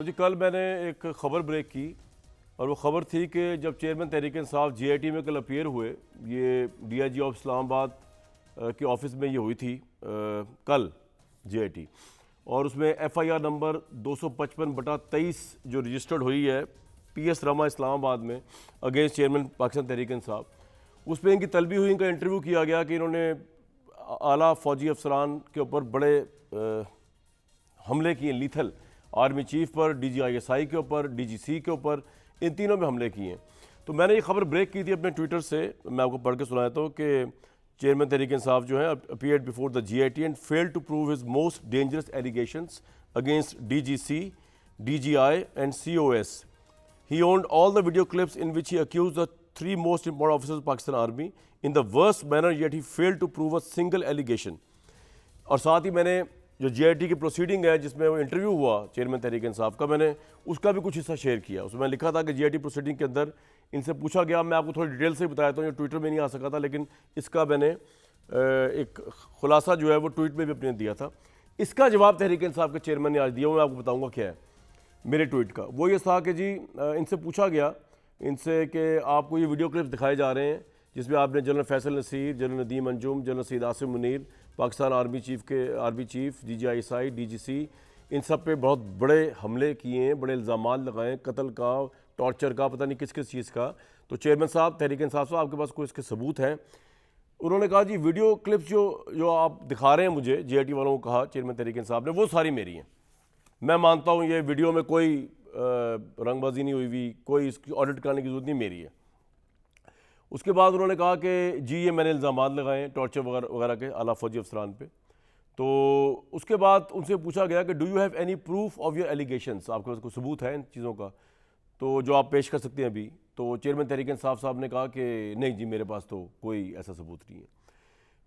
तो जी कल मैंने एक ख़बर ब्रेक की और वो ख़बर थी कि जब चेयरमैन तहरीक इंसाफ जीआईटी में कल अपीयर हुए, ये डीआईजी ऑफ इस्लामाबाद के ऑफिस में ये हुई थी कल जीआईटी, और उसमें एफआईआर नंबर 255/23 जो रजिस्टर्ड हुई है पीएस रमा इस्लामाबाद में अगेंस्ट चेयरमैन पाकिस्तान तहरीक इंसाफ, उस पर इनकी तलबी हुई, इनका इंटरव्यू किया गया कि इन्होंने आला फ़ौजी अफसरान के ऊपर बड़े हमले किए, लीथल आर्मी चीफ पर, डीजीआईएसआई के ऊपर, डीजीसी के ऊपर, इन तीनों में हमले किए हैं। तो मैंने ये खबर ब्रेक की थी अपने ट्विटर से, मैं आपको पढ़ के सुनाता हूँ कि चेयरमैन तहरीक इंसाफ जो है appeared before the GIT and failed to prove his most dangerous allegations against DGC, DGI and COS. He owned all the video clips in which he accused the three most important officers of Pakistan Army in the worst manner, yet he failed to prove a single allegation. और साथ ही मैंने जो GIT की proceeding है जिसमें वो interview हुआ chairman Tehreek Insaf का, मैंने उसका भी कुछ हिस्सा शेयर किया। उसमें मैं लिखा था कि जीआईटी प्रोसीडिंग के अंदर इनसे पूछा गया, मैं आपको थोड़ी डिटेल से बताया था, ये ट्विटर में नहीं आ सका था, लेकिन इसका मैंने एक खुलासा जो है वो ट्वीट में भी अपने दिया था। इसका जवाब तहरीक इंसाफ के चेयरमैन ने आज दिया, मैं आपको बताऊँगा क्या है मेरे ट्वीट का। वो ये था कि जी इनसे पूछा गया इनसे कि आपको ये वीडियो क्लिप्स दिखाए जा रहे हैं जिसमें आपने general Faisal Naseer, general Nadeem Anjum, general Syed Asim Munir, Pakistan army chief, DG ISI, DGC, इन सब पे बहुत बड़े हमले किए हैं, बड़े इल्ज़ामात लगाए, कत्ल का, टॉर्चर का, पता नहीं किस किस चीज़ का। तो चेयरमैन साहब तहरीक इंसाफ साहब, आपके पास कोई इसके सबूत हैं? उन्होंने कहा जी वीडियो क्लिप्स जो आप दिखा रहे हैं मुझे, जीआईटी वालों को कहा चेयरमैन तहरीक इंसाफ ने, वो सारी मेरी हैं। मैं मानता हूँ ये वीडियो में कोई रंगबाजी नहीं हुई हुई, कोई इसकी ऑडिट कराने की जरूरत नहीं, मेरी है। उसके बाद उन्होंने कहा कि जी ये मैंने इल्ज़ामात लगाए टॉर्चर वगैरह के आला फौजी अफसरान पे। तो उसके बाद उनसे पूछा गया कि do you have any proof of your allegations, आपके पास कोई सबूत है इन चीज़ों का तो जो आप पेश कर सकते हैं अभी? तो चेयरमैन तहरीक इंसाफ साहब ने कहा कि नहीं जी मेरे पास तो कोई ऐसा सबूत नहीं है।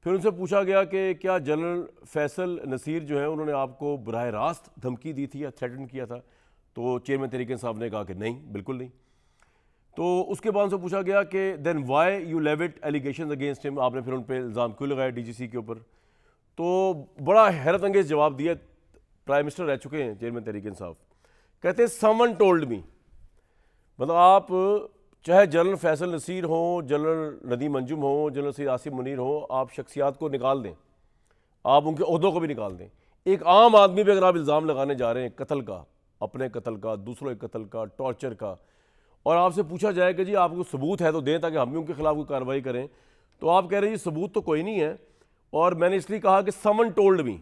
फिर उनसे पूछा गया कि क्या जनरल फैसल नसीर जो है उन्होंने आपको बराह रास्त धमकी दी थी या थ्रेटन किया था? तो चेयरमैन तहरीक इंसाफ ने कहा कि नहीं, बिल्कुल नहीं। तो उसके बाद उनसे पूछा गया कि then why you levelled allegation against him, आपने फिर उन पर इल्ज़ाम क्यों लगाया डीजीसी के ऊपर? तो बड़ा हैरत अंगेज जवाब दिया, प्राइम मिनिस्टर रह चुके हैं चेयरमैन तहरीक इंसाफ, कहते हैं समवन टोल्ड मी। मतलब आप चाहे जनरल फैसल नसीर हो, जनरल नदीम अंजुम हो, जनरल सैयद आसिम मुनीर हो, आप शख्सियात को निकाल दें, आप उनके ओहदों को भी निकाल दें, एक आम आदमी पे अगर आप इल्ज़ाम लगाने जा रहे हैं कत्ल का, अपने कत्ल का, दूसरों के कत्ल का, टॉर्चर का, और आपसे पूछा जाए कि जी आपको सबूत है तो दें ताकि हम भी उनके खिलाफ कोई कार्रवाई करें, तो आप कह रहे हैं जी सबूत तो कोई नहीं है और मैंने इसलिए कहा कि समवन टोल्ड मी।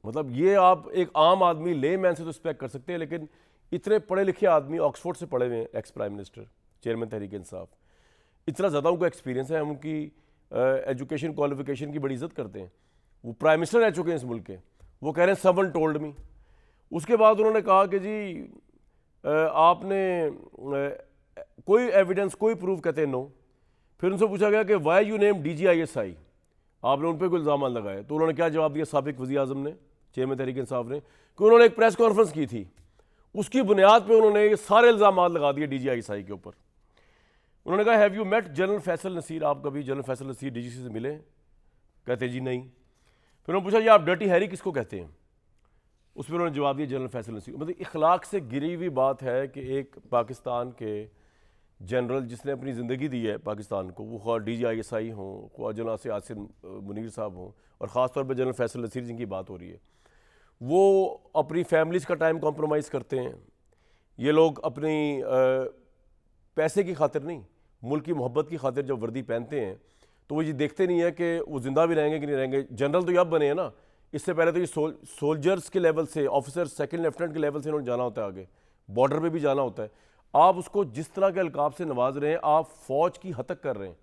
मतलब ये आप एक आम आदमी ले मैन से तो एक्सपेक्ट कर सकते हैं, लेकिन इतने पढ़े लिखे आदमी, ऑक्सफोर्ड से पढ़े हुए हैं, ex prime minister chairman Tehreek Insaf, इतना ज़्यादा उनको एक्सपीरियंस है, हम उनकी एजुकेशन क्वालिफिकेशन की बड़ी इज्जत करते हैं, वो प्राइम मिनिस्टर रह चुके हैं इस मुल्क के, वो कह रहे हैं समवन टोल्ड मी। उसके बाद उन्होंने कहा कि जी आपने कोई एविडेंस, कोई प्रूफ, कहते हैं नो। फिर उनसे पूछा गया कि वाई यू नेम डीजीआईएसआई, आपने उन पर कोई इल्ज़ाम लगाए? तो उन्होंने क्या जवाब दिया साबिक वज़ीर आज़म ने, चेयरमैन तहरीक इंसाफ ने, कि उन्होंने एक प्रेस कॉन्फ्रेंस की थी, उसकी बुनियाद पे उन्होंने ये सारे इल्ज़ाम लगा दिए डीजीआईएसआई के ऊपर। उन्होंने कहा have you met General Faisal Naseer, आप कभी जनरल फैसल नसीर डीजीसी से मिले? कहते जी नहीं। फिर उन्होंने पूछा जी आप डर्टी हैरी किसको कहते हैं? उस पर उन्होंने जवाब दिया जनरल फैसल नसीर। मतलब इखलाक से गिरी हुई बात है कि एक पाकिस्तान के जनरल जिसने अपनी ज़िंदगी दी है पाकिस्तान को, वो ख्वाह डीजीआईएसआई हों, ख्वाह जनरल से आसिम मुनीर साहब हों, और ख़ास तौर पर जनरल फैसल नसीर जिनकी बात हो रही है, वो अपनी फैमिलीज़ का टाइम कॉम्प्रोमाइज़ करते हैं। ये लोग अपनी पैसे की खातिर नहीं, मुल्क की मोहब्बत की खातिर जब वर्दी पहनते हैं तो वो ये देखते नहीं है कि वो ज़िंदा भी रहेंगे कि नहीं रहेंगे। जनरल तो ये अब बने हैं ना, इससे पहले तो ये सोल्जर्स के लेवल से, ऑफिसर सेकंड लेफ्टिनेंट के लेवल से इन्होंने जाना होता है, आगे बॉर्डर पे भी जाना होता है। आप उसको जिस तरह के अलकाब से नवाज रहे हैं, आप फ़ौज की हद तक कर रहे हैं।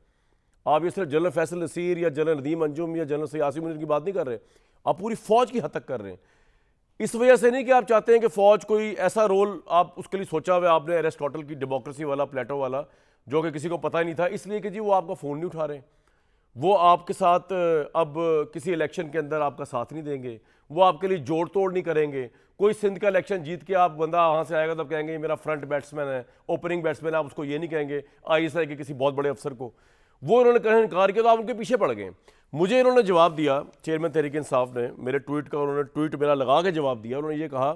आप ये सिर्फ जनरल फैसल नसीर या जनरल नदीम अंजुम या जनरल सैयद आसिम मुनीर की बात नहीं कर रहे, आप पूरी फ़ौज की हद तक कर रहे हैं। इस वजह से नहीं कि आप चाहते हैं कि फ़ौज कोई ऐसा रोल आप उसके लिए सोचा हुआ आपने, एरिस्टोटल की डेमोक्रेसी वाला, प्लेटो वाला, जो कि किसी को पता ही नहीं था, इसलिए कि जी वो आपका फ़ोन नहीं उठा रहे, वो आपके साथ अब किसी इलेक्शन के अंदर आपका साथ नहीं देंगे, वो आपके लिए जोड़ तोड़ नहीं करेंगे। कोई सिंध का इलेक्शन जीत के आप बंदा वहाँ से आएगा तब कहेंगे ये मेरा फ्रंट बैट्समैन है, ओपनिंग बैट्समैन है, आप उसको ये नहीं कहेंगे आईएसआई के किसी बहुत बड़े अफसर को। वो इन्होंने कहा इनकार किया तो आप उनके पीछे पड़ गए। मुझे इन्होंने जवाब दिया चेयरमैन तहरीक इंसाफ ने, मेरे ट्वीट का उन्होंने ट्वीट मेरा लगा के जवाब दिया। उन्होंने ये कहा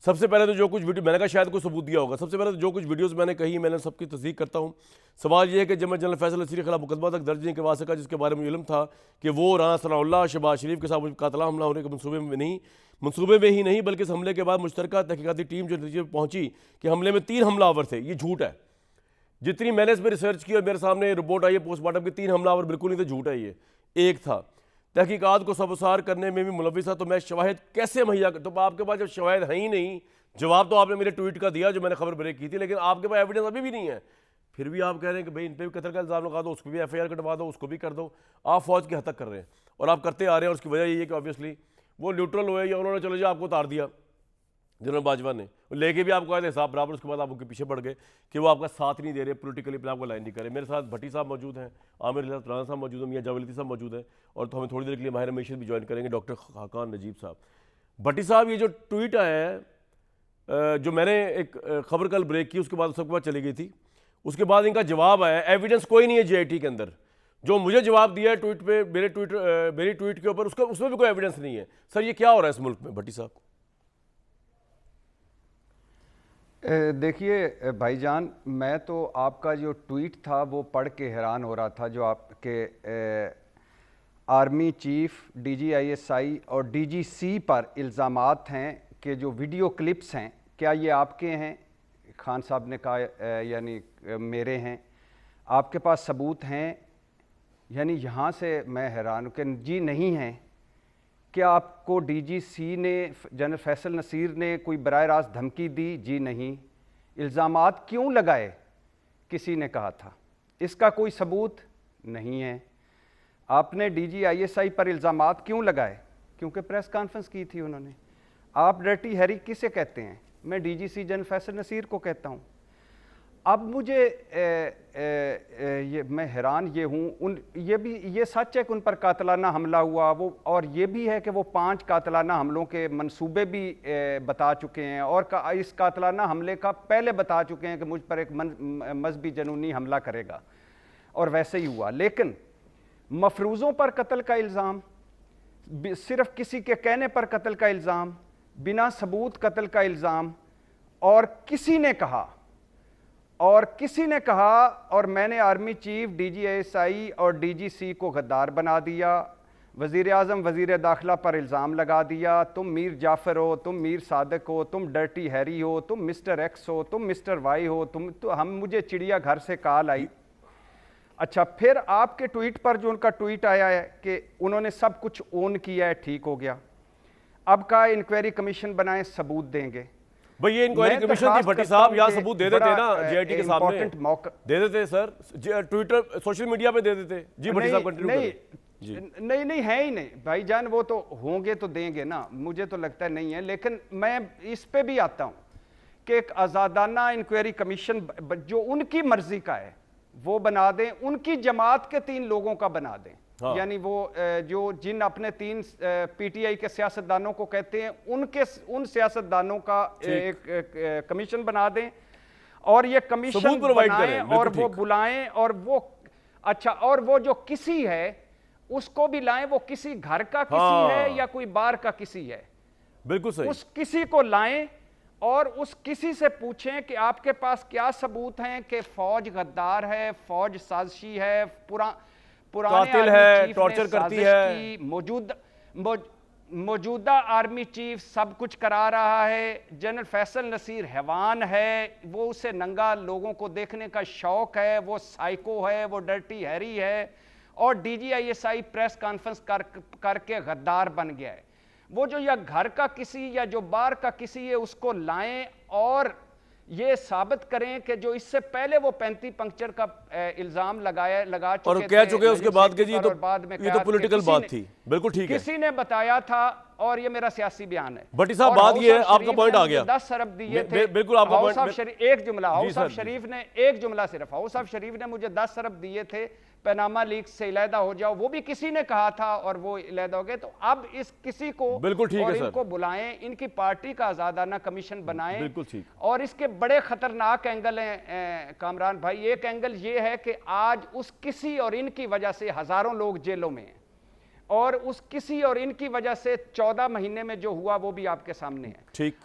सबसे पहले तो जो कुछ वीडियो मैंने कहा शायद कोई सबूत दिया होगा, सबसे पहले तो जो कुछ वीडियोस मैंने कही मैंने सबकी तस्दीक करता हूँ। सवाल ये है कि जब मैं जनरल फैसल नसीर के खिलाफ मुकदमा तक दर्ज नहीं करवा सका, जिसके बारे में इल्म था कि वो राना सनाउल्लाह शहबाज शरीफ के साथ कातला हमला होने के मनसूबे में ही नहीं बल्कि इस हमले के बाद मुश्तरका तहकीकाती टीम जो नतीजे पर पहुंची कि हमले में 3 हमलावर थे, ये झूठ है। जितनी मैंने इस पर रिसर्च की और मेरे सामने रिपोर्ट आई है पोस्टमार्टम की, 3 हमलावर बिल्कुल नहीं थे, झूठ है ये। एक था तहकीकात को सबसार करने में भी मुलविस था, तो मैं शवाहिद कैसे मुहैया तो आपके पास जब शवाहिद है ही नहीं, जवाब तो आपने मेरे ट्वीट का दिया जो मैंने खबर ब्रेक की थी, लेकिन आपके पास एविडेंस अभी भी नहीं है, फिर भी आप कह रहे हैं कि भाई इन पर भी कत्ल का इल्ज़ाम लगा दो, उसको भी FIR कटवा दो, उसको भी कर दो। आप फौज की हद तक कर रहे हैं और आप करते आ रहे हैं, और उसकी वजह यही है कि ऑब्वियसली वो न्यूट्रल हुए या उन्होंने चलो जी आपको उतार दिया जनरल बाजवा ने, लेके भी आपको आए हिसाब बराबर, उसके बाद आप उनके पीछे पड़ गए कि वो आपका साथ नहीं दे रहे, पोलिटिकली अपने आपको लाइन नहीं करे। मेरे साथ भट्टी साहब मौजूद हैं, आमिर राना साहब मौजूद हैं, मियां जावेद साहब मौजूद हैं, और तो हमें थोड़ी देर के लिए माहिर मैशत भी ज्वाइन करेंगे, डॉक्टर खाकान नजीब साहब। भट्टी साहब, ये जो ट्वीट आया है जो मैंने एक खबर कल ब्रेक की, उसके बाद सबके बाद चली गई थी, उसके बाद इनका जवाब आया, एविडेंस कोई नहीं है JIT के अंदर, जो मुझे जवाब दिया है ट्वीट पे, मेरी ट्वीट के ऊपर, उसमें भी कोई एविडेंस नहीं है। सर ये क्या हो रहा है इस मुल्क में भट्टी साहब? देखिए भाईजान, मैं तो आपका जो ट्वीट था वो पढ़ के हैरान हो रहा था, जो आपके आर्मी चीफ, DGISI और DGC पर इल्ज़ामात हैं कि जो वीडियो क्लिप्स हैं, क्या ये आपके हैं? खान साहब ने कहा यानी मेरे हैं, आपके पास सबूत हैं? यानी यहाँ से मैं हैरान हूँ कि जी नहीं हैं। क्या आपको DGC ने, जनरल फैसल नसीर ने कोई बराह रास्त धमकी दी? जी नहीं। इल्ज़ामात क्यों लगाए? किसी ने कहा था, इसका कोई सबूत नहीं है। आपने DGISI पर इल्ज़ामात क्यों लगाए? क्योंकि प्रेस कॉन्फ्रेंस की थी उन्होंने। आप डर्टी हैरी किसे कहते हैं? मैं DGC जनरल फैसल नसीर को कहता हूँ। अब मुझे ये मैं हैरान ये हूँ, ये सच है कि उन पर कातलाना हमला हुआ, वो और ये भी है कि वो 5 कातलाना हमलों के मंसूबे भी बता चुके हैं, और इस कातलाना हमले का पहले बता चुके हैं कि मुझ पर एक मजहबी जनूनी हमला करेगा, और वैसे ही हुआ। लेकिन मफरूज़ों पर कत्ल का इल्ज़ाम, सिर्फ किसी के कहने पर कत्ल का इल्ज़ाम, बिना सबूत कत्ल का इल्ज़ाम, और किसी ने कहा और मैंने आर्मी चीफ, DGISI और DGC को गद्दार बना दिया, वज़ीर आज़म वज़ीर दाखिला पर इल्ज़ाम लगा दिया, तुम मीर जाफ़र हो, तुम मीर सादिक हो, तुम डर्टी हैरी हो, तुम मिस्टर X हो, तुम मिस्टर Y हो, मुझे चिड़िया घर से कॉल आई। अच्छा, फिर आपके ट्वीट पर जो उनका ट्वीट आया है कि उन्होंने सब कुछ ओन किया है, ठीक हो गया, अब का इंक्वायरी कमिशन बनाएं, सबूत देंगे। भाई ये इंक्वायरी कमीशन थी भट्टी साहब, यहाँ सबूत दे देते ना JIT के सामने, दे देते सर, ट्विटर सोशल मीडिया पे दे देते। जी भट्टी साहब कंटिन्यू करें। नहीं है ही नहीं भाईजान, वो तो होंगे तो देंगे ना, मुझे तो लगता है नहीं है। लेकिन मैं इस पे भी आता हूँ कि एक आज़ादाना इंक्वायरी कमीशन जो उनकी मर्जी का है वो बना दें, उनकी जमात के 3 लोगों का बना दें। हाँ। यानी वो जो जिन अपने 3 PTI के सियासतदानों को कहते हैं, उन सियासतदानों का एक कमीशन बना दें, और ये कमीशन बनाएं और वो बुलाएं, और वो अच्छा, और वो जो किसी है उसको भी लाएं, वो किसी घर का किसी है या कोई बार का किसी है, बिल्कुल सही, उस किसी को लाएं और उस किसी से पूछें कि आपके पास क्या सबूत हैं कि फौज गद्दार है, फौज साजिशी है, पुराने है, टॉर्चर करती है, मौजूदा आर्मी चीफ सब कुछ करा रहा है, जनरल फैसल नसीर हैवान है, वो उसे नंगा लोगों को देखने का शौक है, वो साइको है, वो डर्टी हैरी है, और DGISI प्रेस कॉन्फ्रेंस करके गद्दार बन गया है। वो जो या घर का किसी या जो बार का किसी है उसको लाएं और ये साबित करें कि जो इससे पहले वो 35 पंक्चर का इल्जाम लगा चुके और कह चुके उसके बाद के जी तो बाद में ये तो पॉलिटिकल बात थी। बिल्कुल ठीक है, किसी ने बताया था और ये मेरा सियासी बयान है। भट्टी साहब बात ये है, आपका पॉइंट आ गया, 10 अरब दिए थे। बिल्कुल आपका पॉइंट, एक जुमला हाउस ऑफ शरीफ ने, एक जुमला सिर्फ हाउस ऑफ शरीफ ने मुझे 10 अरब दिए थे, पैनामा लीक्स से इलादा हो जाओ, वो भी किसी ने कहा था और वो इलादा हो गए। तो अब इस किसी को बिल्कुल ठीक और है इनको बुलाएं, इनकी पार्टी का आजादाना कमीशन बनाएं। बिल्कुल ठीक। और इसके बड़े खतरनाक एंगल हैं कामरान भाई। एक एंगल ये है कि आज उस किसी और इनकी वजह से हजारों लोग जेलों में हैं, और उस किसी और इनकी वजह से 14 महीने में जो हुआ वो भी आपके सामने है। ठीक।